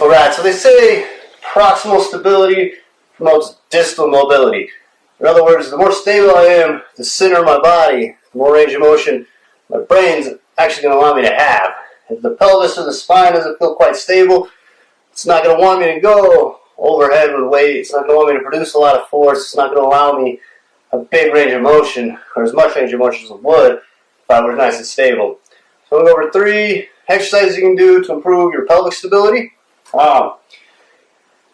Alright, so they say proximal stability promotes distal mobility. In other words, the more stable I am, the center of my body, the more range of motion my brain's actually going to allow me to have. If the pelvis or the spine doesn't feel quite stable, it's not going to want me to go overhead with weight. It's not going to want me to produce a lot of force. It's not going to allow me a big range of motion, or as much range of motion as it would if I were nice and stable. So I'm going to go over 3 exercises you can do to improve your pelvic stability. Got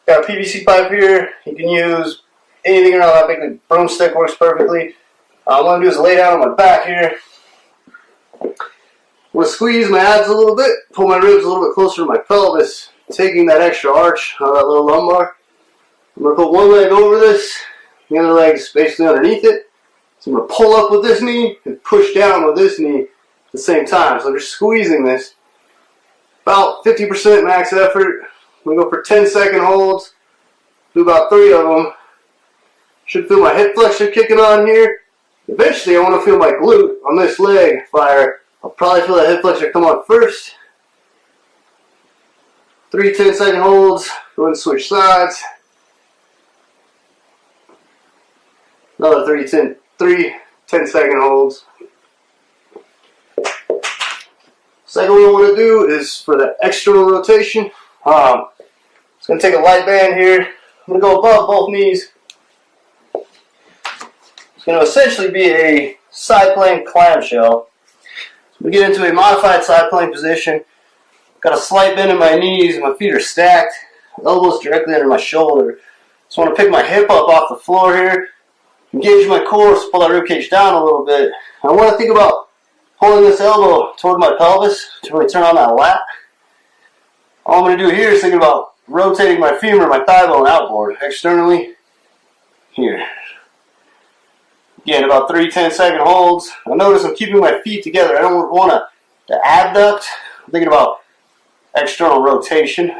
a PVC pipe here. You can use anything around that big. The broomstick works perfectly. What I'm going to do is lay down on my back here. I'm going to squeeze my abs a little bit, pull my ribs a little bit closer to my pelvis, taking that extra arch out of that little lumbar. I'm going to put one leg over this, the other leg's basically underneath it. So I'm going to pull up with this knee and push down with this knee at the same time. So I'm just squeezing this. About 50% max effort. We go for 10-second holds. Do about 3 of them. Should feel my hip flexor kicking on here. Eventually I want to feel my glute on this leg fire. I'll probably feel that hip flexor come on first. 3 10-second holds. Go ahead and switch sides. Another 3 10-second holds. Second one I want to do is for the external rotation. It's going to take a light band here. I'm going to go above both knees. It's going to essentially be a side plank clamshell. So we get into a modified side plank position. Got a slight bend in my knees. My feet are stacked. Elbows directly under my shoulder. So I want to pick my hip up off the floor here. Engage my core, pull that ribcage down a little bit. I want to think about pulling this elbow toward my pelvis to really turn on that lat. All I'm going to do here is think about rotating my femur, my thigh bone outboard externally here. Again, about 3 10-second holds. Now notice I'm keeping my feet together. I don't want to abduct. I'm thinking about external rotation.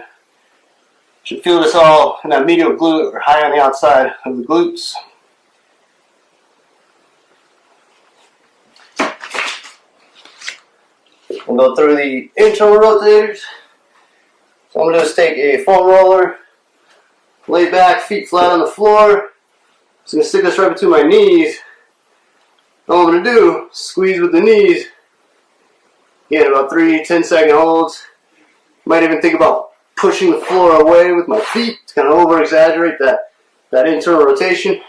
Should feel this all in that medial glute or high on the outside of the glutes. We'll go through the internal rotators. So I'm going to just take a foam roller, lay back, feet flat on the floor. So I'm going to stick this right between my knees. All I'm going to do is squeeze with the knees. Again, about 3 10-second holds. Might even think about pushing the floor away with my feet to kind of over-exaggerate that internal rotation.